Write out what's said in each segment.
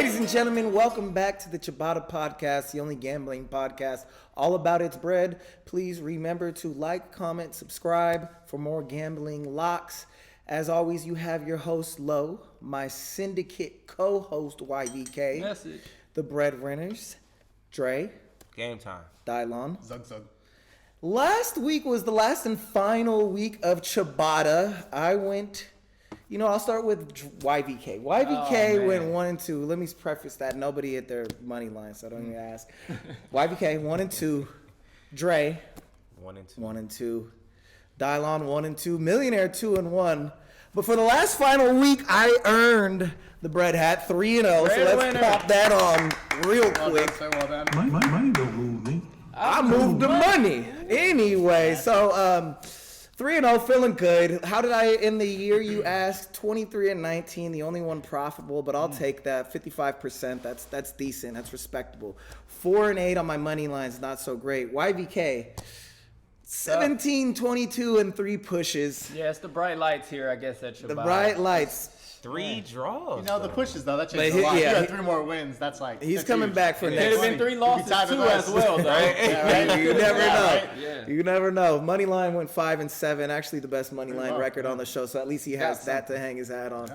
Ladies and gentlemen, welcome back to the Ciabatta Podcast, the only gambling podcast all about its bread. Please remember to like, comment, subscribe for more gambling locks. As always, you have your host, Lo, my syndicate co-host, YVK. Message. The breadwinners, Dre. Game time. Dylon. Zug. Last week was the last and final week of Ciabatta. I went... I'll start with YVK. YVK went 1-2. Let me preface that. Nobody hit their money line, so I don't even ask. YVK 1-2. Dre 1-2. Dylon 1-2. Millionaire 2-1. But for the last final week, I earned the bread hat 3-0. So let's pop that on real quick. Well done. My money don't move me. I moved the money. Anyway, so 3-0, feeling good. How did I end the year, you asked? 23-19, the only one profitable, but I'll take that. 55%, that's decent. That's respectable. 4-8 on my money lines, not so great. YVK, 17, 22, and 3 pushes. Yeah, it's the bright lights here, I guess, at Ciabatta. The bright lights. 3 draws. The pushes, though, that changes a lot. Yeah, you got 3 more wins. That's like... He's that's coming huge. back for It next could have been 3 losses, too, as well, though. Right? You never know. Right? Yeah. You never know. Moneyline went 5-7. Actually, the best moneyline record on the show. So at least he has that to hang his hat on.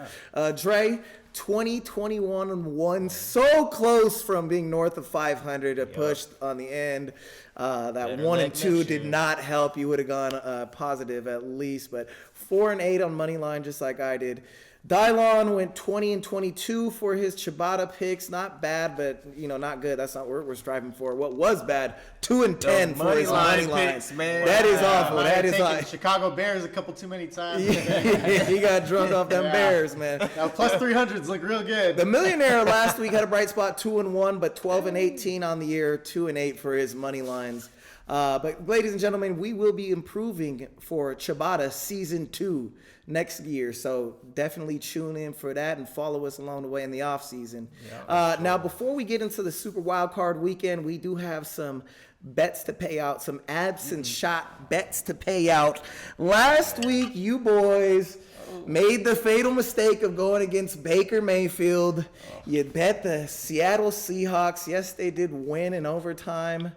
Dre, 21-1. So close from being north of 500. A push on the end. That Better 1-2 did not help. You would have gone positive at least. But 4-8 on moneyline, just like I did. Dylon went 20-22 for his Ciabatta picks. Not bad, but not good. That's not what we're striving for. What was bad? 2-10 for his money lines, man. That is awful. Might That have is taken like Chicago Bears a couple too many times. he got drunk off them Bears, man. Now plus 300s look real good. The millionaire last week had a bright spot, 2-1, but 12-18 on the year, 2-8 for his money lines. But ladies and gentlemen, we will be improving for Ciabatta Season 2 next year. So definitely tune in for that and follow us along the way in the off season. Now, before we get into the Super Wildcard weekend, we do have some bets to pay out, some absent shot bets to pay out. Last week, you boys made the fatal mistake of going against Baker Mayfield. You bet the Seattle Seahawks. Yes, they did win in overtime.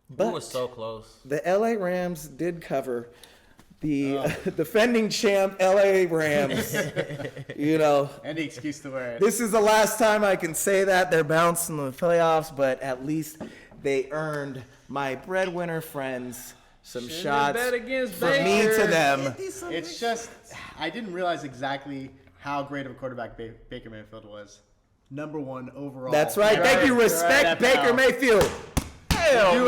But It was so close. the LA Rams did cover. The defending champ LA Rams. Any excuse to wear it. This is the last time I can say that. They're bouncing the playoffs, but at least they earned my breadwinner friends some shots bet against from me Baker. to them. It's just, I didn't realize exactly how great of a quarterback Baker Mayfield was. Number 1 overall. That's right. Thank you. Respect Right. Baker Mayfield. Hell no.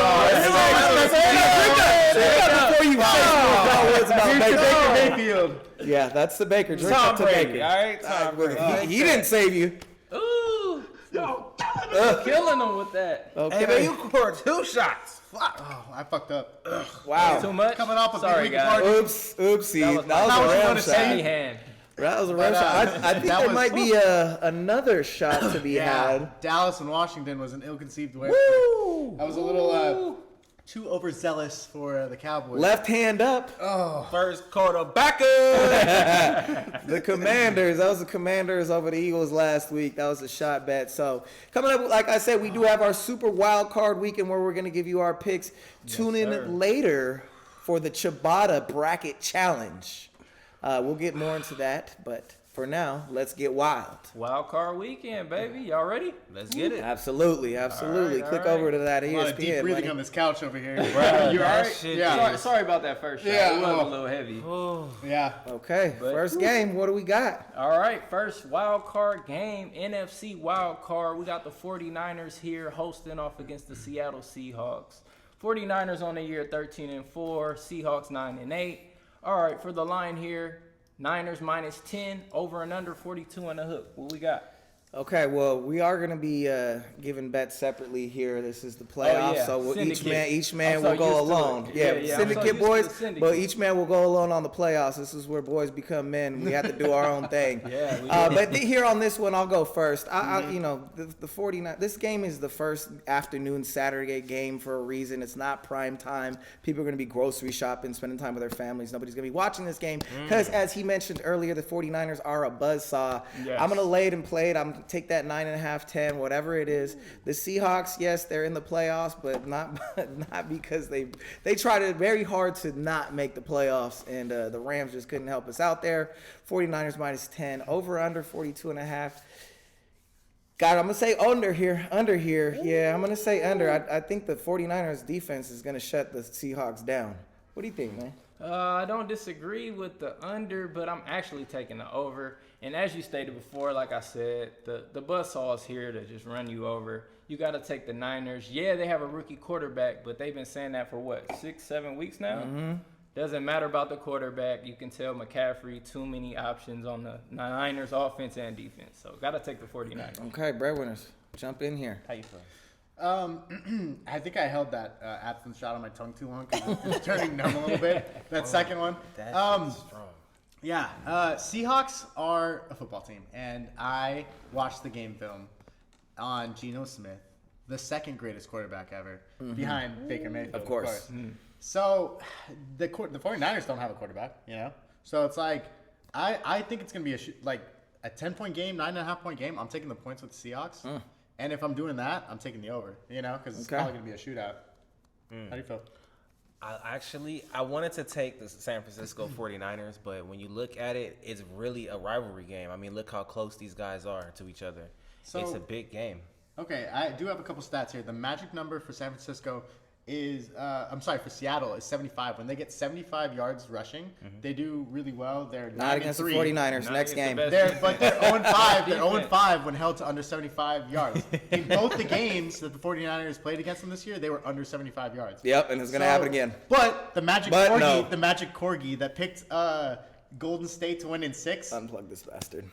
Before you say words about Baker Baker. Mayfield. Yeah, that's the Baker. Drink Tom up to Brady, Baker. all right? Tom Brady. He didn't save you. Ooh. Killing them with that. Okay. Hey, man, you scored 2 shots. Fuck. Oh, I fucked up. Wow. Too much? Coming off a Sorry, big week guys. party. Oopsie. That was That was I a was ram gonna say- Heavy shot. hand. That was a ram shot. I think that there was- might be another shot to be had. Dallas and Washington was an ill-conceived way. Woo! I was a little too overzealous for the Cowboys. Left hand up. First quarterback. The Commanders. That was the Commanders over the Eagles last week. That was a shot bet. So coming up, like I said, we do have our Super Wild Card weekend where we're going to give you our picks. Tune in later for the Ciabatta Bracket Challenge. We'll get more into that, but for now, let's get wild. Wild card weekend, baby. Y'all ready? Let's get it. Absolutely. All Click right. over to that a lot of deep ESPN. breathing buddy. on this couch over here. You all That right? shit Yeah. is- Sorry about that first shot. Yeah, It was oh. a little heavy. Yeah. Okay, But- first game. What do we got? All right, first wild card game, NFC wild card. We got the 49ers here hosting off against the Seattle Seahawks. 49ers on the year 13-4, Seahawks 9-8. All right, for the line here, Niners -10, over and under 42 and a hook. What we got? Okay, well, we are going to be giving bets separately here. This is the playoffs, yeah. so Syndicate. each man I'm so will go used to alone. it. Yeah, Yeah, I'm so syndicate used to boys, the syndicate. but each man will go alone on the playoffs. This is where boys become men. We have to do our own thing. Yeah, we do. But here on this one, I'll go first. The 49. This game is the first afternoon Saturday game for a reason. It's not prime time. People are going to be grocery shopping, spending time with their families. Nobody's going to be watching this game because, as he mentioned earlier, the 49ers are a buzzsaw. Yes. I'm going to lay it and play it. I'm take that 9.5, 10, whatever it is. The Seahawks, yes, they're in the playoffs, but not because they tried very hard to not make the playoffs, and the Rams just couldn't help us out there. 49ers minus 10, over under 42.5. God, I'm going to say under here. Yeah, I'm going to say under. I think the 49ers defense is going to shut the Seahawks down. What do you think, man? I don't disagree with the under, but I'm actually taking the over. And as you stated before, like I said, the buzzsaw is here to just run you over. You got to take the Niners. Yeah, they have a rookie quarterback, but they've been saying that for, 6-7 weeks now? Mm-hmm. Doesn't matter about the quarterback. You can tell McCaffrey too many options on the Niners offense and defense. So got to take the 49ers. Okay, breadwinners, jump in here. How you feel? I think I held that absence shot on my tongue too long because it's turning numb a little bit. That second one. That's strong. Yeah, Seahawks are a football team, and I watched the game film on Geno Smith, the second greatest quarterback ever, behind Baker Mayfield. Of course. So the 49ers don't have a quarterback, So it's like I think it's gonna be a 10-point game, 9.5-point game. I'm taking the points with the Seahawks, and if I'm doing that, I'm taking the over, because it's probably gonna be a shootout. How do you feel? I wanted to take the San Francisco 49ers, but when you look at it, it's really a rivalry game. I mean, look how close these guys are to each other. So, it's a big game. Okay, I do have a couple stats here. The magic number for San Francisco is, for Seattle is 75. When they get 75 yards rushing, they do really well. They're Not against the 49ers. Next game. But they're 0-5. They're 0-5 when held to under 75 yards. In both the games that the 49ers played against them this year, they were under 75 yards. Yep, and it's going to happen again. But the magic corgi that picked Golden State to win in 6. Unplug this bastard.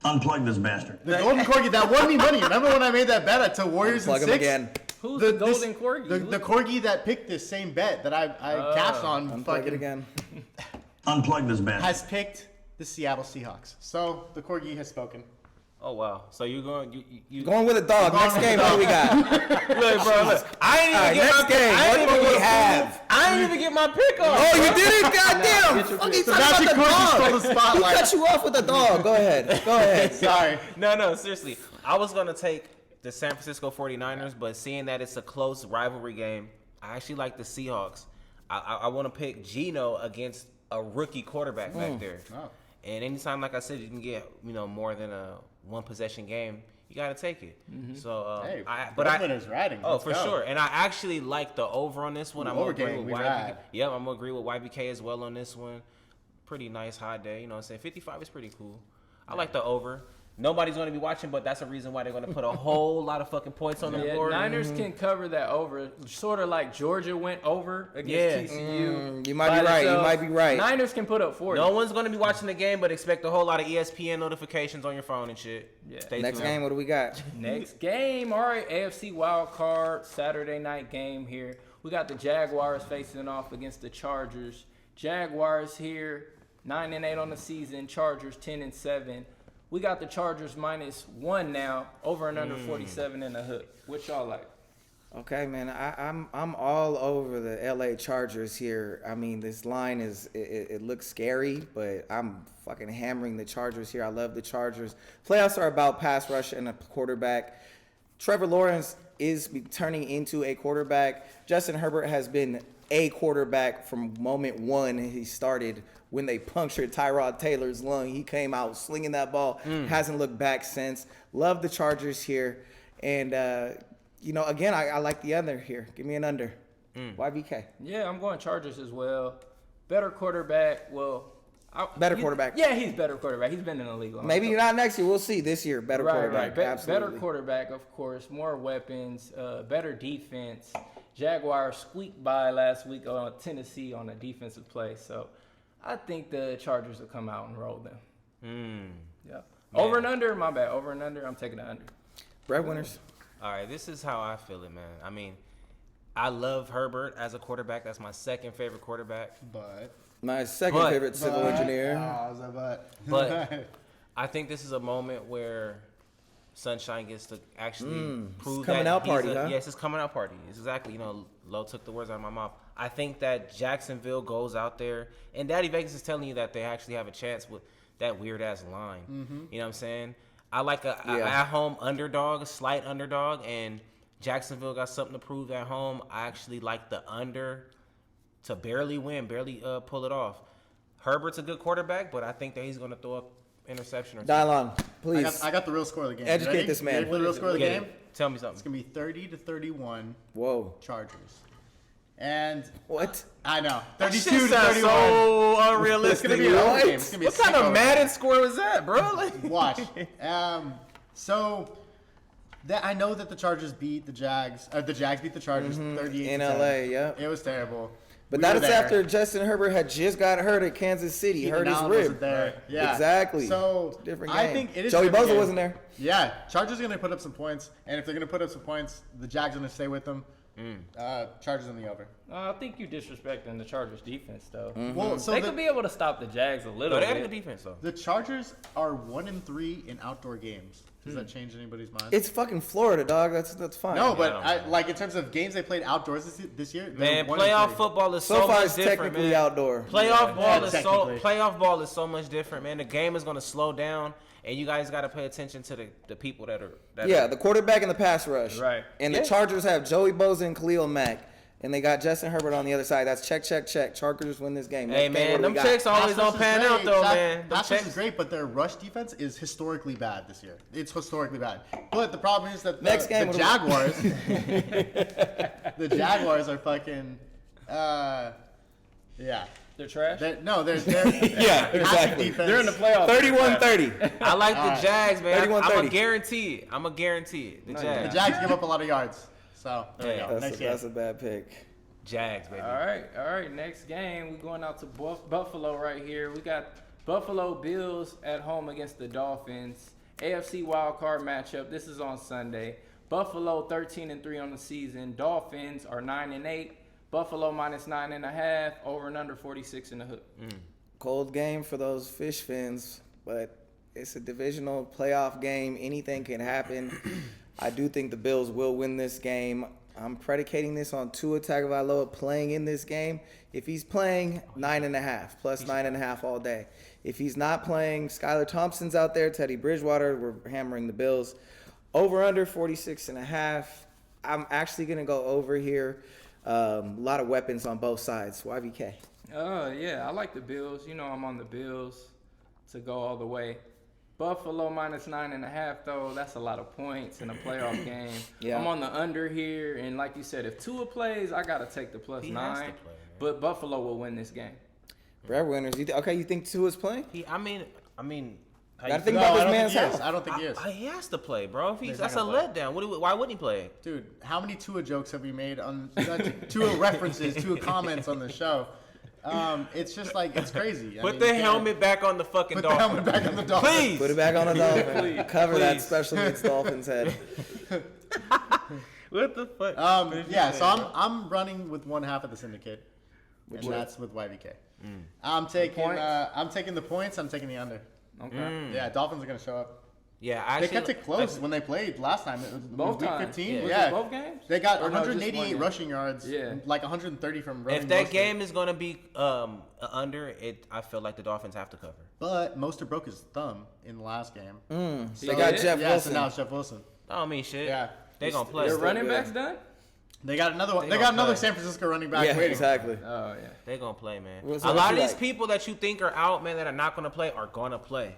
Unplug this bastard. The Golden Corgi, that won me money. Remember when I made that bet at Warriors in 6? Unplug him again. Who's the Golden Corgi? The Corgi that picked this same bet that I cashed on. Unplug it again. Unplug this bastard. Has picked the Seattle Seahawks. So the Corgi has spoken. Oh wow! So you're going you Going with a dog. Next game, what do we got? Look, bro, look. I ain't even get next my game. I What ain't do even we get- have? I didn't even get my pick off. Oh, you did it? Goddamn! Get your Fuck, pick. he's The talking magic about corgi the stole dog. the He spotlight. cut you off with a dog. Go ahead. Sorry. No, seriously. I was going to take the San Francisco 49ers, but seeing that it's a close rivalry game, I actually like the Seahawks. I want to pick Geno against a rookie quarterback back there. Oh. And anytime, like I said, you can get more than a one-possession game, you got to take it. So, Hey, Breadwinner's riding. Oh, Let's for go. sure. And I actually like the over on this one. I'm over going to game, agree with we YBK. ride. Yep, I'm going to agree with YBK as well on this one. Pretty nice hot day. You know what I'm saying? 55 is pretty cool. I like the over. Nobody's going to be watching, but that's a reason why they're going to put a whole lot of fucking points on the Yeah, board. Niners can cover that over, sort of like Georgia went over against TCU. You might be right. You might be right. Niners can put up 40. No one's going to be watching the game, but expect a whole lot of ESPN notifications on your phone and shit. Yeah. Stay Next tuned. game, what do we got? Next game, all right, AFC Wildcard, Saturday night game here. We got the Jaguars facing off against the Chargers. Jaguars here, 9-8 on the season. Chargers 10-7. We got the Chargers -1 now, over and under 47 and a hook. What y'all like? Okay, man, I'm all over the LA Chargers here. I mean, this line it looks scary, but I'm fucking hammering the Chargers here. I love the Chargers. Playoffs are about pass rush and a quarterback. Trevor Lawrence is turning into a quarterback. Justin Herbert has been a quarterback from moment one he started. When they punctured Tyrod Taylor's lung, he came out slinging that ball. Hasn't looked back since. Love the Chargers here. And, again, I like the under here. Give me an under. YBK. Yeah, I'm going Chargers as well. Better quarterback. Better quarterback. Yeah, he's better quarterback. He's been in the league long. Maybe not next year. We'll see this year. Better quarterback. Absolutely. Better quarterback, of course. More weapons. Better defense. Jaguars squeaked by last week on Tennessee on a defensive play. So I think the Chargers will come out and roll them. Yeah. Over and under, my bad. Over and under, I'm taking the under. Breadwinners. All right, this is how I feel it, man. I mean, I love Herbert as a quarterback. That's my second favorite quarterback. But My second favorite civil engineer. But I think this is a moment where Sunshine gets to actually prove coming that out he's party, huh? Yes, it's coming out party. It's exactly, Lo took the words out of my mouth. I think that Jacksonville goes out there, and Daddy Vegas is telling you that they actually have a chance with that weird-ass line. You know what I'm saying? I like a at-home underdog, a slight underdog, and Jacksonville got something to prove at home. I actually like the under to barely win, barely pull it off. Herbert's a good quarterback, but I think that he's going to throw up interception or two. Dylon, please. I got the real score of the game. Educate Ready? this man. Ready for the real score of the Get game? it. Tell me something. It's gonna be 30-31 Whoa. Chargers. And What? I know. That 32 shit to sounds 31. so It's unrealistic. gonna be an What? over game. It's gonna be a What kind sick of over Madden score was that, bro? Like, game. Watch. So I know that the Chargers beat the Jags. The Jags beat the Chargers 38 In to 10. LA, yeah. It was terrible. But We that were is there. after Justin Herbert had just got hurt at Kansas City, Keenan hurt his Allen wasn't rib. there. Yeah. Exactly. So It's a different I game. think it is. Joey a different Bosa game. wasn't there. Yeah, Chargers are gonna put up some points, and if they're gonna put up some points, the Jags are gonna stay with them. Chargers in the over. I think you disrespecting the Chargers defense though. Well, so They could be able to stop the Jags a little no, they got a bit. good defense, though. the Chargers are 1-3 in outdoor games. Does that change anybody's mind? It's fucking Florida, dog. That's fine. No, but I don't like in terms of games they played outdoors this year, Man, they're 1-3. playoff football is so SoFi much is different, technically man. outdoor. Playoff technically. playoff ball is so much different, man. The game is going to slow down, and you guys got to pay attention to the people that are. Yeah, the quarterback and the pass rush. Right. And Yeah. the Chargers have Joey Bosa and Khalil Mack. And they got Justin Herbert on the other side. That's check. Chargers win this game. Hey, Next game, man, what do them we got? checks always Pass rush don't is pan great. out, though, Pass- man. Them Pass rush is checks. great, but their rush defense is historically bad this year. It's historically bad. But the problem is that Next game, the what do we- Jaguars, the Jaguars are fucking, yeah. They're trash. They're Yeah, exactly. defense. They're in the playoffs. 31-30. I like the Jags, man. I'm 31-30. going to guarantee it. I'm going to guarantee it. The The Jags. Jags give up a lot of yards. So there Yeah. you go. Next game. That's a bad pick. Jags, baby. All right. Next game, we're going out to Buffalo right here. We got Buffalo Bills at home against the Dolphins. AFC Wildcard matchup. This is on Sunday. Buffalo 13-3 on the season. Dolphins are 9-8. Buffalo minus 9.5. Over and under 46 in the hook. Cold game for those fish fins, but it's a divisional playoff game. Anything can happen. I do think the Bills will win this game. I'm predicating this on Tua Tagovailoa playing in this game. If he's playing, 9.5, plus 9.5 all day. If he's not playing, Skylar Thompson's out there, Teddy Bridgewater, we're hammering the Bills. Over under 46.5. I'm actually going to go over here. A lot of weapons on both sides. YVK. Yeah, I like the Bills. You know I'm on the Bills to go all the way. Buffalo minus 9.5 though. That's a lot of points in a playoff game. Yeah. I'm on the under here, and like you said, if Tua plays, I gotta take the plus He 9. has to play, man. But Buffalo will win this game. Breadwinners. You think Tua's playing? I mean, how Gotta you think feel? about I this don't man's think he is. health. I don't think he is. He has to play, bro. If He's that's a not gonna letdown. Why wouldn't he play? Dude, how many Tua jokes have we made on Tua references, Tua comments on the show? It's just like, it's crazy. Put the helmet back on the fucking Put the Dolphins. helmet back on the Dolphins. Please. Put it back on the Dolphin. Cover that Please. special needs Dolphins head. What the fuck? Yeah, so I'm running with one half of the syndicate, and that's with YVK. I'm taking points? I'm taking the points. I'm taking the under. Okay. Yeah, Dolphins are gonna show up. Yeah, I They actually, kept it close when they played last time. It was Both week times. 15. Was Yeah, it both games? They got Or no, just one 188 game? rushing yards. Yeah. Like 130 from running. If that Mostert. game is gonna be under it, I feel like the Dolphins have to cover. But Mostert broke his thumb in the last game. They got did? Jeff Yeah, Wilson. so now it's Jeff Wilson. I don't mean shit. Yeah. They gonna play. Their still running good. backs done? They got another one. They They gonna got another play. San Francisco running back Yeah, waiting. exactly. Oh yeah. They gonna play, man. What's- A what's lot he of these like? people that you think are out, man, that are not gonna play, are gonna play.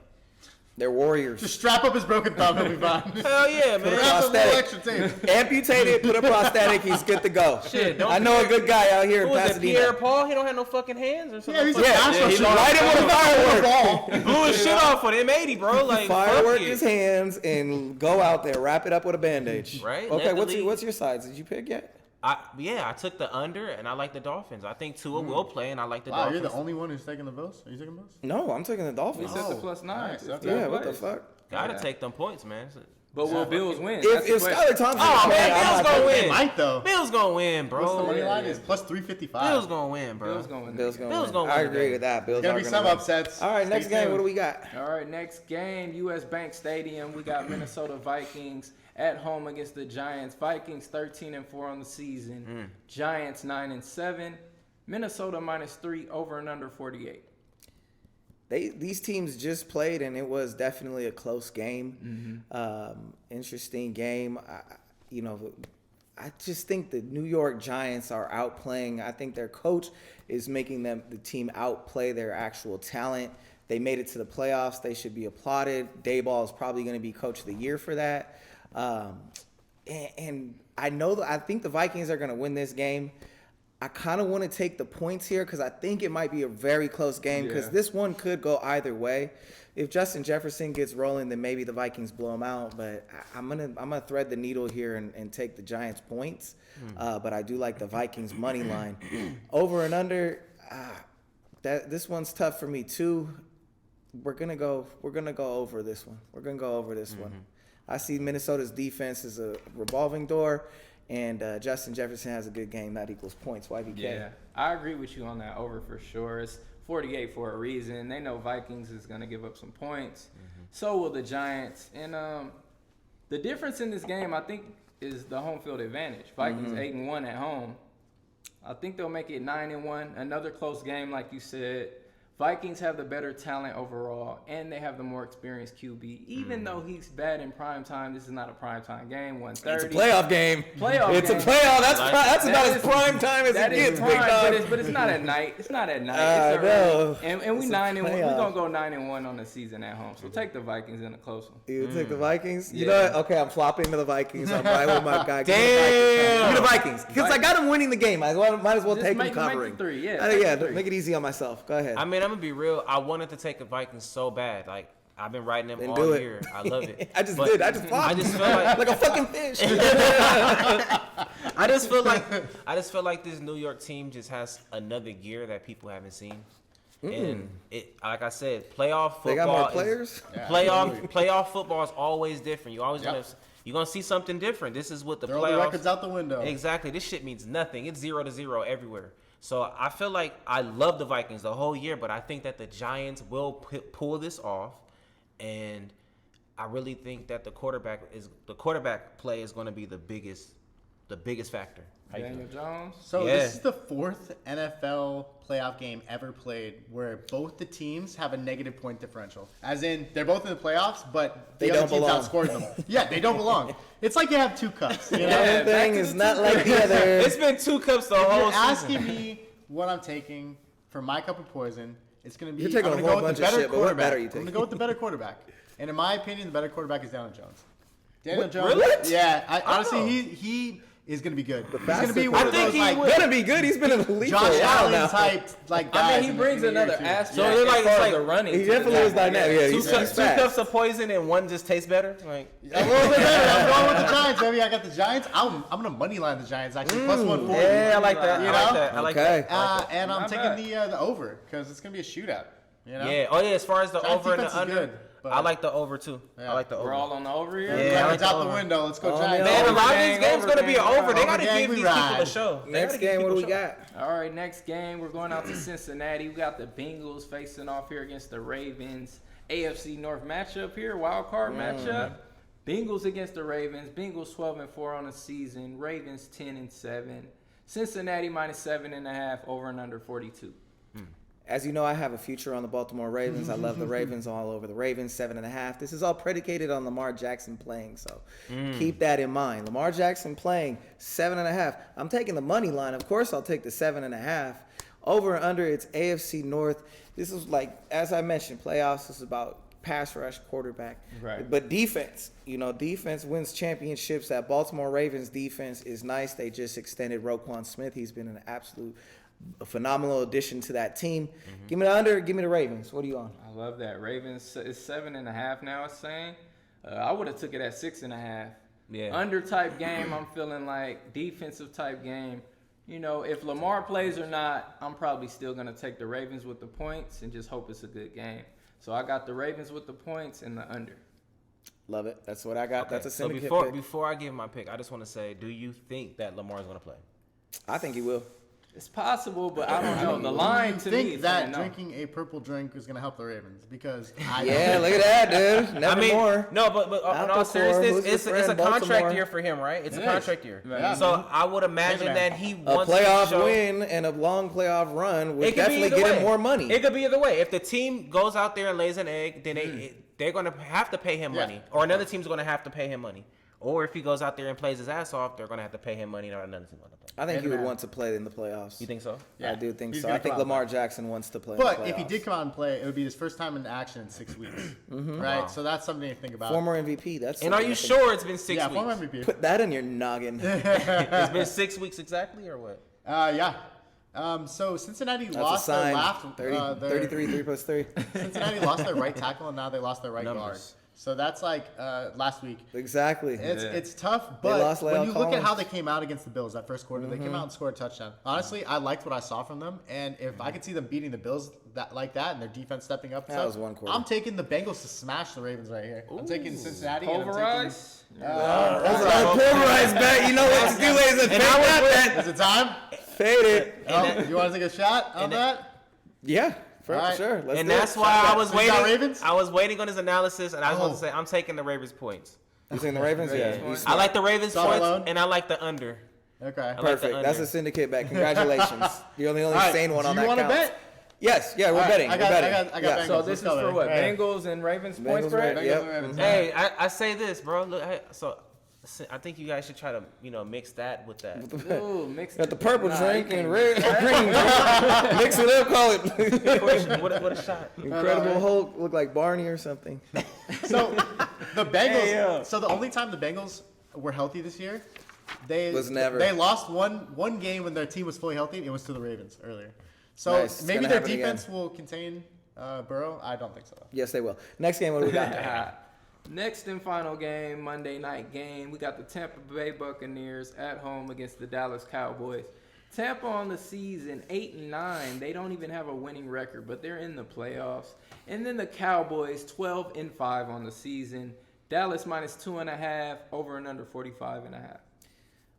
They're warriors. Just strap up his broken thumb. He'll be fine. Hell yeah, man. a Grab some prosthetic. little extra tape. Amputate it, put a prosthetic, he's good to go. Shit, don't I know a good guy out here in Who is it? Pierre Pasadena. Paul? He don't have no fucking hands or something. Yeah, he's a Yeah, pass yeah, he rusher. light him with a firework. Ball. blew his shit off with M80, bro. Like Firework fuck it. his hands and go out there, wrap it up with a bandage. Right, Okay, let the what's league- your sides? Did you pick yet? I took the under, and I like the Dolphins. I think Tua will play, and I like the Wow, Dolphins. you're the only one who's taking the Bills? Are you taking Bills? No, I'm taking the We Dolphins. said the plus 9. nice, If okay. Tua Yeah, what the plays. fuck? Gotta Yeah. take them points, man. But will Bills win? If That's the Skylar question. Thompson Oh is playing, man, I'm Bills not gonna taking They win. might though. Bills gonna win, What's the bro. money yeah, line? yeah. Is plus 355. Bills gonna win, bro. Bills gonna win. Bills the game. gonna Bills win. gonna I win agree today. with that. Bills There's gonna are be gonna some win. upsets. All right, next Stay game. tuned. What do we got? All right, next game, U.S. Bank Stadium. We got Minnesota Vikings at home against the Giants. Vikings 13-4 on the season. Giants 9-7. Minnesota -3, over and under 48. these teams just played, and it was definitely a close game. Interesting game. I just think the New York Giants are outplaying. I think their coach is making the team outplay their actual talent. They made it to the playoffs. They should be applauded. Dayball is probably going to be coach of the year for that. And I think the Vikings are going to win this game. I kind of want to take the points here because I think it might be a very close game because this one could go either way. If Justin Jefferson gets rolling, then maybe the Vikings blow him out. But I'm gonna thread the needle here and take the Giants points. But I do like the Vikings money line. Over and under. This one's tough for me too. We're gonna go over this one. One. I see Minnesota's defense is a revolving door. And Justin Jefferson has a good game. That equals points. YBK. Yeah, I agree with you on that over for sure. It's 48 for a reason. They know Vikings is going to give up some points. So will the Giants. And the difference in this game, I think, is the home field advantage. Vikings 8-1 at home. I think they'll make it 9-1. Another close game, like you said. Vikings have the better talent overall, and they have the more experienced QB. Even though he's bad in prime time, this is not a prime time game. 1:30. It's a playoff game. It's a playoff. That's about as prime time as it gets. But it's not at night. It's not at night. It's no. And we 9-1. We're gonna go 9-1 on the season at home. So take the Vikings in a close one. You take the Vikings? You Yeah. know what? Okay, I'm flopping to the Vikings. I'm right with my guy. Damn. Give me the Vikings. Because I got him winning the game. I might as well Just take make- him covering. make it 3, yeah, Yeah, make it 3. make it easy on myself. Go ahead. I mean, I'm gonna be real. I wanted to take the Vikings so bad. Like I've been riding them Then all do it. year. I love it. I just But did. I just flopped. I just feel like like a fucking fish. I just feel like this New York team just has another gear that people haven't seen. And it, like I said, playoff football. They got more is- players? Playoff football is always different. You always Yep. you're gonna see something different. This is what the Throw the playoffs. records out the window. Exactly. This shit means nothing. It's 0-0 everywhere. So I feel like I love the Vikings the whole year, but I think that the Giants will pull this off, and I really think that the quarterback play is going to be the biggest factor. How you Daniel feel? Jones. So Yeah. this is the 4th NFL playoff game ever played where both the teams have a negative point differential. As in, they're both in the playoffs, but the They other don't teams belong. outscored them. Yeah, they don't belong. It's like you have 2 cups. You know? One thing is not like the other. It's been 2 cups the If whole you're season. asking me what I'm taking for my cup of poison, it's going to be You're taking I'm a gonna whole go with bunch the of better shit, but what quarterback. bet are you I'm going taking? to go with the better quarterback. And in my opinion, the better quarterback is Dylon Jones. Daniel What? Jones. Really? Yeah, honestly, Oh. he is going to be good. He's going to faster be one of quarterback. those like Gonna be good. He's been in the league for Josh a while Allen now. type like guys. I mean, he in brings the year another too. aspect. So they're like- as far it's as like- the running. He to the definitely is game. dynamic. Yeah, Two he's cups fast. of poison and one just tastes better. Like A little bit better. I'm going with the Giants, baby. I got the Giants. I'm gonna money line the Giants actually plus 140. yeah, I like that. You I know? like that. I like Okay. that. And I'm Not taking bad. the over because it's gonna be a shootout. You know? Yeah. Oh yeah. As far as the Giants over and defense the is under, good, but- I like the over too. Yeah. I like the over. We're all on the over here. Yeah. Records I like out the the over. window. Let's go Oh, Giants. Man, a lot of Gang, these games over, gonna be an gang. over. They Over gotta gang, give we these people a ride. show. They Next gotta give game, what do we people a show. got? All right, next game, we're going out to Cincinnati. We got the Bengals facing off here against the Ravens. AFC North matchup here, wild card matchup. Bengals against the Ravens. Bengals 12-4 on the season. Ravens 10-7. Cincinnati -7.5, over and under 42. As you know, I have a future on the Baltimore Ravens. I love the Ravens all over the Ravens, 7.5. This is all predicated on Lamar Jackson playing, so keep that in mind. Lamar Jackson playing 7.5. I'm taking the money line. Of course, I'll take the 7.5. Over and under, it's AFC North. This is like, as I mentioned, playoffs is about pass rush, quarterback. Right. But defense, defense wins championships. That Baltimore Ravens defense is nice. They just extended Roquan Smith. He's been an absolute phenomenal addition to that team. Give me the under, give me the Ravens. What are you on? I love that. Ravens is 7.5 now, it's saying. I would have took it at 6.5. Yeah. Under type game, I'm feeling like defensive type game. If Lamar plays or not, I'm probably still going to take the Ravens with the points and just hope it's a good game. So I got the Ravens with the points and the under. Love it. That's what I got. That's a So syndicate pick. before I give my pick, I just want to say, do you think that Lamar is going to play? I think he will. It's possible, but I don't know. The line to me think is that saying no. drinking a purple drink is going to help the Ravens because Yeah, look at that, dude. Never more. No, but Out in the all floor. seriousness, Who's your it's a friend, contract Baltimore? year for him, right? It's a It contract is. year. Yeah. So I would imagine that he A wants to playoff show, win and a long playoff run would It could be definitely either get way. him more money. It could be either way. If the team goes out there and lays an egg, then they're going to have to pay him money, or another team's going to have to pay him money. Or if he goes out there and plays his ass off, they're going to have to pay him money, or another team going to pay. I think he would want to play in the playoffs. You think so? Yeah. I do think He's so. gonna I think come out and Lamar play. Jackson wants to play in the But playoffs. if he did come out and play, it would be his first time in action in 6 weeks, right? Wow. So that's something to think about. Former MVP. That's And are something you I think- sure it's been 6 yeah, weeks? former MVP. Put that in your noggin. It's been 6 weeks exactly, or what? Yeah. So Cincinnati That's a lost their sign. left. 33, 3 plus 3. Cincinnati lost their right tackle, and now they lost their right guard. Numbers. So that's like last week. Exactly. It's tough, They but lost when La'el you look at Collins. how they came out against the Bills that first quarter, they came out and scored a touchdown. Honestly, I liked what I saw from them, and if I could see them beating the Bills like that and their defense stepping up, and That stuff, was one quarter. I'm taking the Bengals to smash the Ravens right here. I'm taking Cincinnati. And I'm Pulverize. Pulverized bet. You know what to do, ladies and gentlemen. Is it time? Fade it. Oh, you want to take a shot on that? Yeah, for All right. sure. Let's And do it. that's why I was So you got waiting. Ravens? I was waiting on his analysis, and I was going Oh. to say I'm taking the Ravens points. You think the Ravens? Yeah. Ravens. he's I like the Ravens Start points, alone? and I like the under. Okay. like the perfect. That's under. a syndicate bet. Congratulations. You're the only All right, sane one do on you that want to count. bet? Yes. Yeah, we're All right, betting. I got- we're betting. I got Yeah. Bengals. So Let's this is go for there. what? Right. Bengals and Ravens point Bengals, spread? right? Bengals Yep. and Ravens. Hey, I say this, bro. Look, so I think you guys should try to mix that with that. Ooh, mixed Got the purple Nah, drink you and can't- red, green drink. Mix it up, call it. what a shot! Incredible Hulk, look like Barney or something. So the Bengals. Hey, yo. So the only time the Bengals were healthy this year, they Was never. They lost one game when their team was fully healthy. It was to the Ravens earlier. So Nice. It's maybe gonna their happen again. defense will contain Burrow. I don't think so. Yes, they will. Next game, what do we got? Next and final game, Monday night game. We got the Tampa Bay Buccaneers at home against the Dallas Cowboys. Tampa on the season 8-9. They don't even have a winning record, but they're in the playoffs. And then the Cowboys 12-5 on the season. Dallas minus 2.5, over and under 45.5.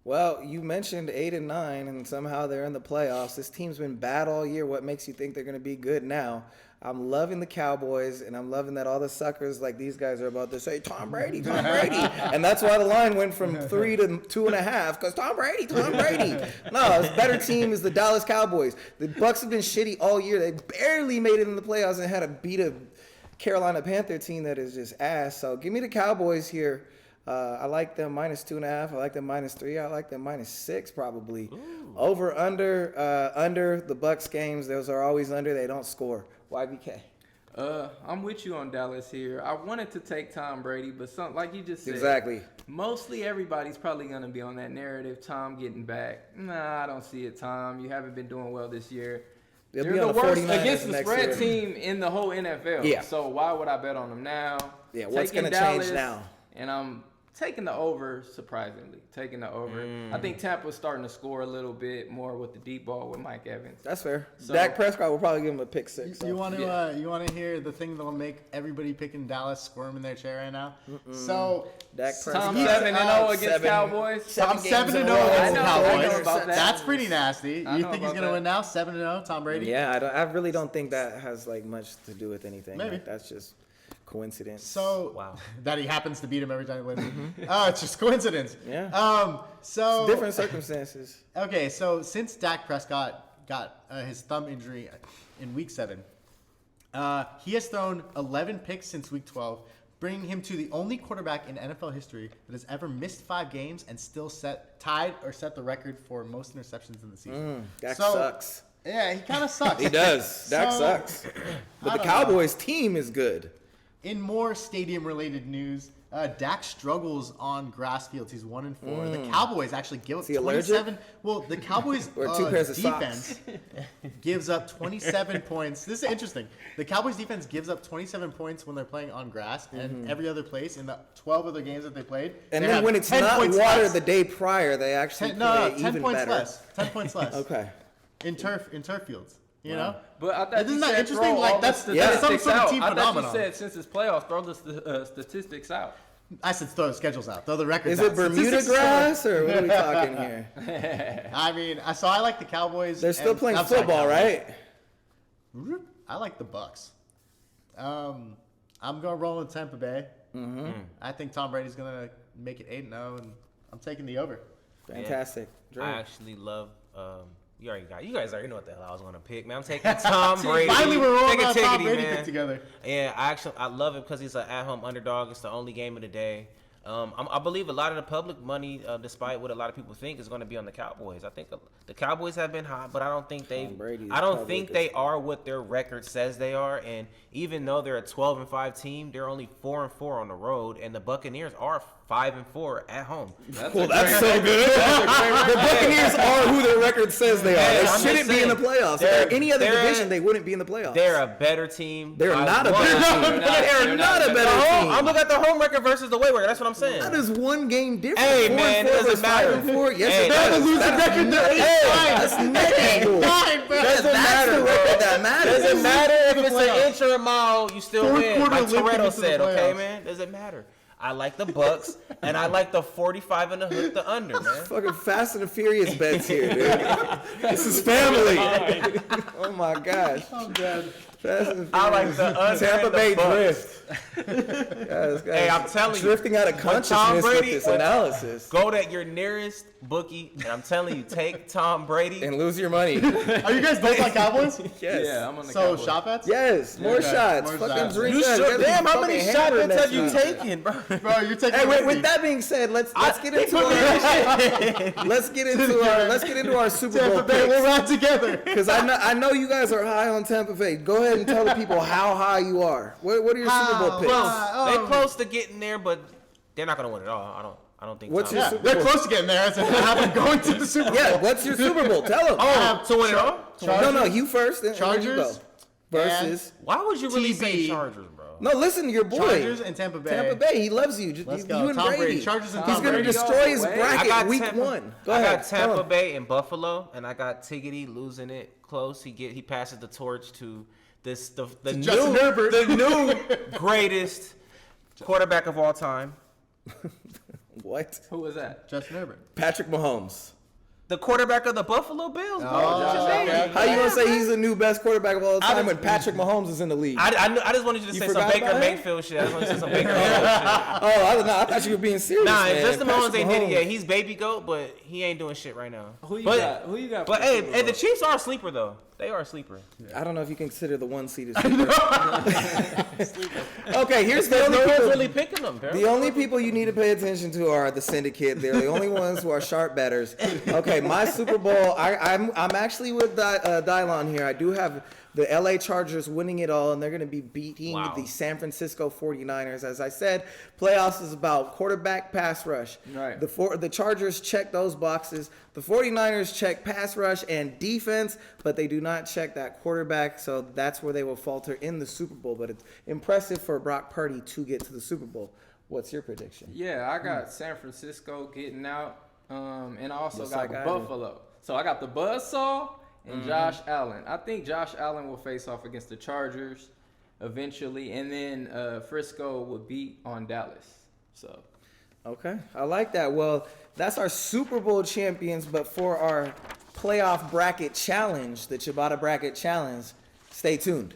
Well, you mentioned 8-9, and somehow they're in the playoffs. This team's been bad all year. What makes you think they're going to be good now? I'm loving the Cowboys, and I'm loving that all the suckers like these guys are about to say, Tom Brady, Tom Brady. And that's why the line went from 3 to 2.5, because Tom Brady, Tom Brady. No, the better team is the Dallas Cowboys. The Bucs have been shitty all year. They barely made it in the playoffs and had to beat a Carolina Panther team that is just ass. So give me the Cowboys here. I like them minus 2.5. I like them minus 3. I like them minus 6 probably. Ooh. Over, under the Bucs games. Those are always under. They don't score. YBK. I'm with you on Dallas here. I wanted to take Tom Brady, but like you just said, Exactly. mostly everybody's probably going to be on that narrative, Tom getting back. Nah, I don't see it, Tom. You haven't been doing well this year. They'll They're be on the the worst 49ers against the next spread year. team in the whole NFL. Yeah. So why would I bet on them now? Yeah, what's Taking gonna change Dallas, now? And I'm taking the over, surprisingly. Taking the over. I think Tampa's starting to score a little bit more with the deep ball with Mike Evans. That's fair. So- Dak Prescott will probably give him a pick 6. You want to Yeah. you want to hear the thing that'll make everybody picking Dallas squirm in their chair right now? So Dak Tom Prescott. 7-0 against 7. Cowboys. Tom games 7-0 in a row. against I the know Cowboys. about that. That's pretty nasty. I You know think he's about gonna that. win now? 7-0, Tom Brady. Yeah, I really don't think that has like much to do with anything. Maybe. Like, that's just coincidence. So Wow. that he happens to beat him every time he wins. It's just coincidence. Yeah. So different circumstances. Okay, so since Dak Prescott got his thumb injury in Week 7, he has thrown 11 picks since Week 12, bringing him to the only quarterback in NFL history that has ever missed 5 games and still tied or set the record for most interceptions in the season. Dak So- sucks. Yeah, he kind of sucks. He does. Dak So, sucks. I But the don't Cowboys team is good. In more stadium-related news, Dak struggles on grass fields. He's 1-4. The Cowboys actually give up he allergic? 27. Well, the Cowboys Or 2 pairs of defense gives up 27 points. This is interesting. The Cowboys defense gives up 27 points when they're playing on grass, and every other place in the 12 other games that they played. And they then have when it's 10 not points water less. the day prior, they actually 10, play 10 even points better. less. 10 points less. Okay. In turf fields. You know. But I thought Isn't you that said interesting? throw Like, all the that's some statistics sort of out. team I thought phenomenon. you said since it's playoffs, throw the statistics out. I said throw the schedules out. Throw the records Is out. it Bermuda grass or what are we talking here? I mean, so I like the Cowboys. They're still playing I'm sorry, football, Cowboys. right? I like the Bucks. I'm going to roll in Tampa Bay. Mm-hmm. I think Tom Brady's going to make it 8-0, and I'm taking the over. Fantastic. I actually love. You guys already know what the hell I was gonna pick, man. I'm taking Tom Brady. Finally, we're rolling Take a out Tom tickety, Brady man. pick together. Yeah, I love it because he's an at-home underdog. It's the only game of the day. I believe a lot of the public money, despite what a lot of people think, is going to be on the Cowboys. I think the Cowboys have been hot, but I don't think they are what their record says they are. And even though they're a 12-5 team, they're only 4-4 on the road, and the Buccaneers are 5-4 at home. That's so good. The Buccaneers are who their record says they are. Yeah, They I'm shouldn't just be in the saying, playoffs. If they're any other division, they wouldn't be in the playoffs. They're a better team. They're by not a one. better team. They're not a better team. I'm looking at the home record versus the away record. That's what I'm saying. That is one game difference. Hey, 4-4 man, it doesn't versus matter. 5-4. Yes, Hey, it does. losing record, That's negligible. Doesn't That's matter, the bro. record that matters. Doesn't matter if the it's playoffs. an inch or a mile, you still Fourth win. quarter Like limping Toretto into the said, okay, playoffs. man? Doesn't matter. I like the Bucks, and I like the 45 and the hook, the under, man. Fucking Fast and the Furious bets here, dude. This is family. Oh my gosh. I'm dead. Fast and I like Furious. the under Tampa and the Bay Bucks. drift. Guys, Hey, I'm telling you, drifting out of when Tom consciousness with Brady- this when- analysis Go to your nearest bookie, and I'm telling you, take Tom Brady. and lose your money. Are you guys both on Cowboys? Yes. Yeah, I'm on the So Cowboys. shop bets? Yes, more Okay, shots. more Fucking shots. drink You that. should. Gotta be Damn, how many fucking shot hammered bets have next you time. taken, bro? Bro, you're taking Hey, wait, 50. with that being said, let's get into our Super Bowl Tampa Bay, we'll picks. ride together. Because I know you guys are high on Tampa Bay. Go ahead and tell the people how high you are. What are your Super Bowl picks? They close to getting there, but they're not gonna win it all. I don't think. What's Tom- your Yeah, Super they're Bowl? close to getting there. I have them going to the Super Bowl. Yeah, what's your Super Bowl? Tell them. Oh, to win it all? No, you first. And then you go. Chargers Versus. Why would you really say TB. Chargers, bro? No, listen, your boy. Chargers and Tampa Bay. Tampa Bay. He loves you. Let's You go. and Tom Brady. Brady. Chargers and He's Tom going to Brady. destroy his I bracket week 1. Go I ahead. got tell Tampa him. Bay and Buffalo, and I got Tiggity losing it close. He passes the torch to the Justin Herbert. the new greatest quarterback of all time. What? Who was that? Justin Herbert. Patrick Mahomes. The quarterback of the Buffalo Bills, bro. okay. How you going to say he's the new best quarterback of all time when Patrick Mahomes is in the league? I just wanted you to You say some forgot Baker about him? Mayfield shit. I just wanted to say some Baker Mayfield shit. I thought you were being serious. Nah, man. Justin Mahomes Patrick ain't hit it Mahomes. yet. He's baby goat, but he ain't doing shit right now. Who you But- got? Who you got? But for hey, Super the Bowl? Chiefs are a sleeper though. They are a sleeper. I don't know if you consider the 1 seed a sleeper. Okay, here's the only No one's people. really picking them, bro. The only people you need to pay attention to are the syndicate. They're the only ones who are sharp bettors. Okay, my Super Bowl. I'm actually with Dylon here. I do have the LA Chargers winning it all, and they're going to be beating Wow. the San Francisco 49ers. As I said, playoffs is about quarterback, pass rush. Right. The Chargers check those boxes. The 49ers check pass rush and defense, but they do not check that quarterback, so that's where they will falter in the Super Bowl. But it's impressive for Brock Purdy to get to the Super Bowl. What's your prediction? Yeah, I got San Francisco getting out, and I also Just got like I did. Buffalo. So I got the Buzzsaw and Josh Allen. I think Josh Allen will face off against the Chargers eventually, and then Frisco will beat on Dallas. So Okay, I like that. Well, that's our Super Bowl champions, but for our playoff bracket challenge, the Ciabatta bracket challenge, stay tuned.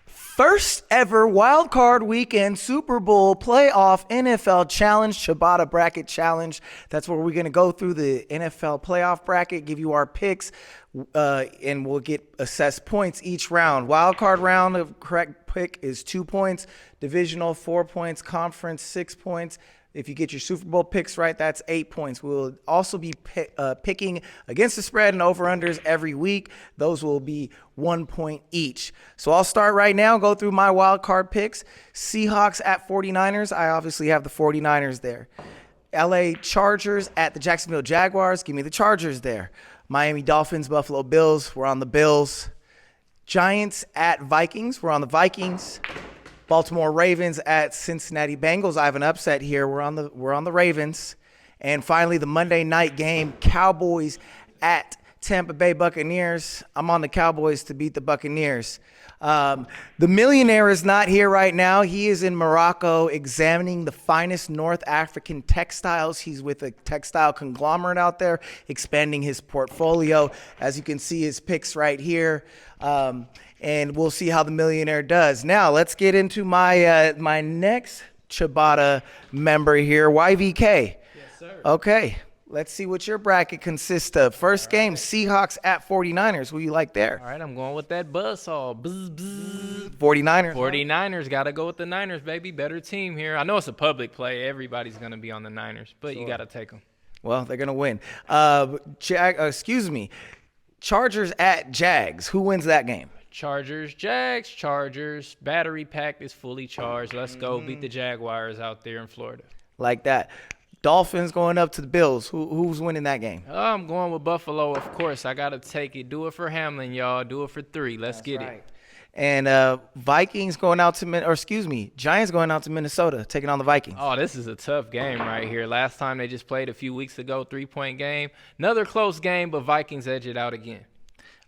First ever Wildcard Weekend Super Bowl Playoff NFL Challenge, Ciabatta Bracket Challenge. That's where we're going to go through the NFL Playoff Bracket, give you our picks, and we'll get assessed points each round. Wildcard round, the correct pick is 2 points. Divisional, 4 points. Conference, 6 points. If you get your Super Bowl picks right, that's 8 points. We'll also be picking against the spread and over-unders every week. Those will be 1 point each. So I'll start right now, go through my wild card picks. Seahawks at 49ers. I obviously have the 49ers there. LA Chargers at the Jacksonville Jaguars. Give me the Chargers there. Miami Dolphins, Buffalo Bills. We're on the Bills. Giants at Vikings. We're on the Vikings. Baltimore Ravens at Cincinnati Bengals. I have an upset here. We're on the Ravens. And finally, the Monday night game, Cowboys at Tampa Bay Buccaneers. I'm on the Cowboys to beat the Buccaneers. The millionaire is not here right now. He is in Morocco examining the finest North African textiles. He's with a textile conglomerate out there, expanding his portfolio. As you can see, his picks right here. And we'll see how the millionaire does. Now, let's get into my my next Ciabatta member here, YVK. Yes, sir. Okay. Let's see what your bracket consists of. First game, Seahawks at 49ers. Who you like there? All right, I'm going with that buzzsaw. Buzz, buzz. 49ers. 49ers got to go with the Niners, baby. Better team here. I know it's a public play. Everybody's going to be on the Niners, but you got to take them. Well, they're going to win. Chargers at Jags. Who wins that game? Chargers, Jags, Chargers. Battery pack is fully charged. Let's go beat the Jaguars out there in Florida. Like that. Dolphins going up to the Bills. Who's winning that game? I'm going with Buffalo, of course. I got to take it. Do it for Hamlin, y'all. Do it for 3. Let's get it. And Giants going out to Minnesota, taking on the Vikings. Oh, this is a tough game right here. Last time they just played a few weeks ago, 3-point game. Another close game, but Vikings edge it out again.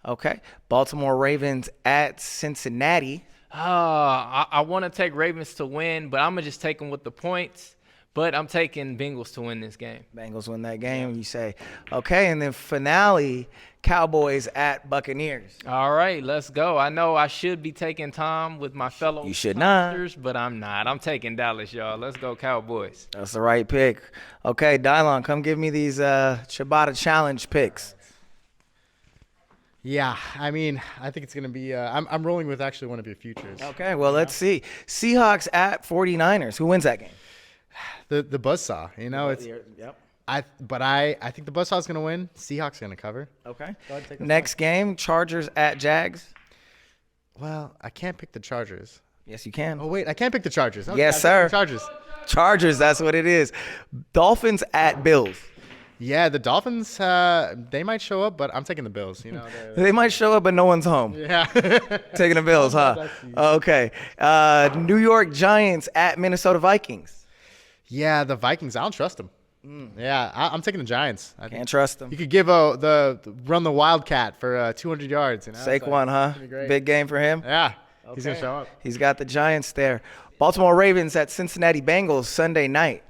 Okay. Baltimore Ravens at Cincinnati. I want to take Ravens to win, but I'm going to just take them with the points. But I'm taking Bengals to win this game. Bengals win that game, you say. Okay, and then finale, Cowboys at Buccaneers. All right, let's go. I know I should be taking Tom with my fellow You should Tomsters, but I'm not. I'm taking Dallas, y'all. Let's go Cowboys. That's the right pick. Okay, Dylon, come give me these Ciabatta challenge picks. Yeah, I mean, I think it's going to be I'm rolling with actually one of your futures. Okay, well, let's see. Seahawks at 49ers. Who wins that game? The buzzsaw, you know, it's Yep. I think the buzzsaw's going to win. Seahawks going to cover. Okay. Go ahead, take us Next game, Chargers at Jags. Well, I can't pick the Chargers. Yes, you can. Oh wait, I can't pick the Chargers. Okay, Yes, I sir. picked the Chargers. Chargers, that's what it is. Dolphins at Bills. Yeah, the Dolphins, they might show up, but I'm taking the Bills. You know, They might show up, but no one's home. yeah. Taking the Bills, huh? Okay. New York Giants at Minnesota Vikings. Yeah, the Vikings. I don't trust them. Yeah, I'm taking the Giants. I think Can't trust them. you could give run the Wildcat for 200 yards. You know, It's Saquon, huh? gonna be great. Big game for him. Yeah, he's gonna show up. He's got the Giants there. Baltimore Ravens at Cincinnati Bengals Sunday night.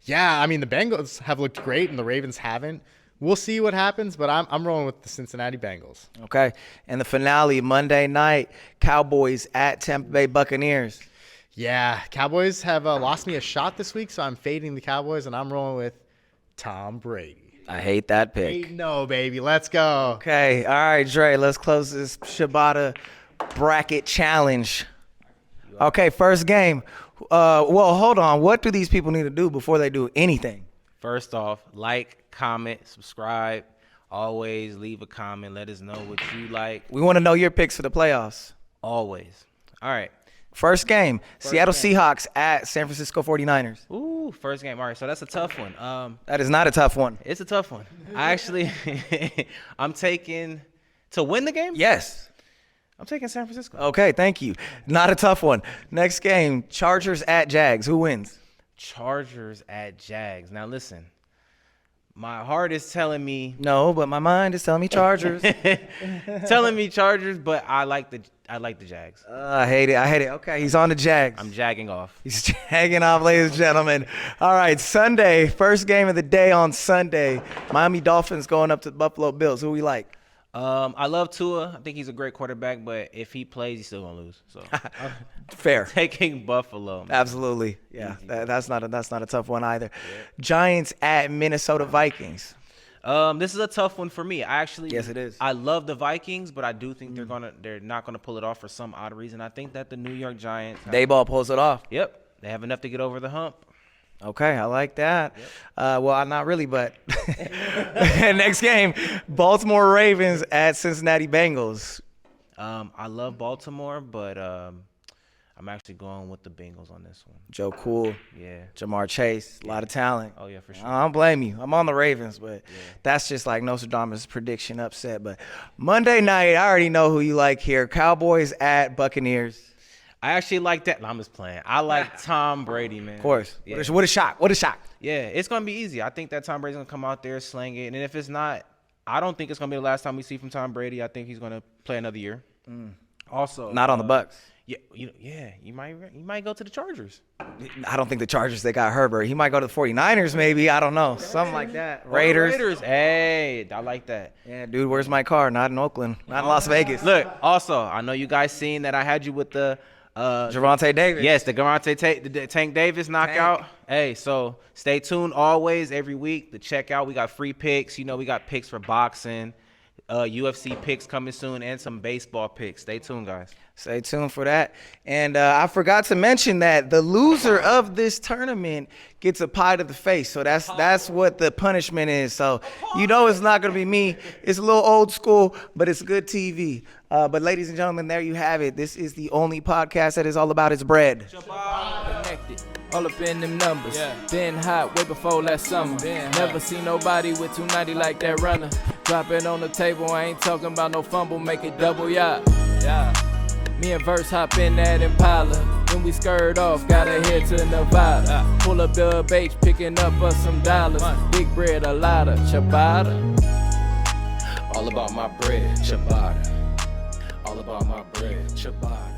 Yeah, I mean the Bengals have looked great and the Ravens haven't. We'll see what happens, but I'm rolling with the Cincinnati Bengals. Okay. And the finale Monday night, Cowboys at Tampa Bay Buccaneers. Yeah, Cowboys have lost me a shot this week, so I'm fading the Cowboys, and I'm rolling with Tom Brady. I hate that pick. 8-0, baby. Let's go. Okay. All right, Dre, let's close this Ciabatta bracket challenge. Okay, first game. Well, hold on. What do these people need to do before they do anything? First off, like, comment, subscribe. Always leave a comment. Let us know what you like. We want to know your picks for the playoffs. Always. All right. First game, Seattle Seahawks at San Francisco 49ers. Ooh, first game. All right, so that's a tough one. That is not a tough one. It's a tough one. I actually, I'm taking to win the game. Yes. I'm taking San Francisco. Okay, thank you. Not a tough one. Next game, Chargers at Jags. Who wins? Chargers at Jags. Now listen, my heart is telling me No, but my mind is telling me Chargers. Chargers, but I like the Jags. I hate it. Okay, he's on the Jags. I'm jagging off. He's jagging off, ladies and gentlemen. All right, Sunday, first game of the day on Sunday. Miami Dolphins going up to the Buffalo Bills. Who we like? I love Tua. I think he's a great quarterback, but if he plays, he's still gonna lose. So Fair. taking Buffalo. Man. Absolutely. Yeah, that's not a tough one either. Giants at Minnesota Vikings. This is a tough one for me. Yes, it is. I love the Vikings, but I do think they're not gonna pull it off for some odd reason. I think that the New York Giants. Dayball pulls it off. Yep, they have enough to get over the hump. Okay, I like that. Well, not really, but next game, Baltimore Ravens at Cincinnati Bengals. I love Baltimore, but I'm actually going with the Bengals on this one. Joe Cool, Yeah. Jamar Chase, a lot of talent. Oh yeah, for sure. I don't blame you. I'm on the Ravens, but that's just like Nostradamus' prediction upset. But Monday night, I already know who you like here. Cowboys at Buccaneers. I actually like that. No, I'm just playing. I like Tom Brady, man. Of course. Yeah. What a shock. What a shock. Yeah, it's gonna be easy. I think that Tom Brady's gonna come out there, sling it, and if it's not, I don't think it's going to be the last time we see from Tom Brady. I think he's going to play another year. Also, Not on the Bucks. Yeah, you might go to the Chargers. I don't think the Chargers, they got Herbert. He might go to the 49ers maybe. I don't know. Something like that. Raiders. Hey, I like that. Yeah, dude, where's my car? Not in Oakland. Not in Las Vegas. Look, also, I know you guys seen that I had you with the Gervonta Davis. Yes, the the Tank Davis knockout. Hey, so stay tuned always every week to check out. We got free picks. You know, we got picks for boxing, UFC picks coming soon, and some baseball picks. Stay tuned, guys. Stay tuned for that. And I forgot to mention that the loser of this tournament gets a pie to the face. So that's what the punishment is. So you know it's not going to be me. It's a little old school, but it's good TV. But ladies and gentlemen, there you have it. This is the only podcast that is all about its bread. Connected. All up in them numbers. Been hot way before last summer. Never seen nobody with 290 like that runner. Drop it on the table. I ain't talking about no fumble. Make it double, yeah. Me and Verse hop in that Impala. Then we skirt off, gotta head to Nevada. Pull up Dub H, picking up us some dollars. Big bread, a lot of ciabatta. All about my bread, ciabatta. All about my bread, ciabatta.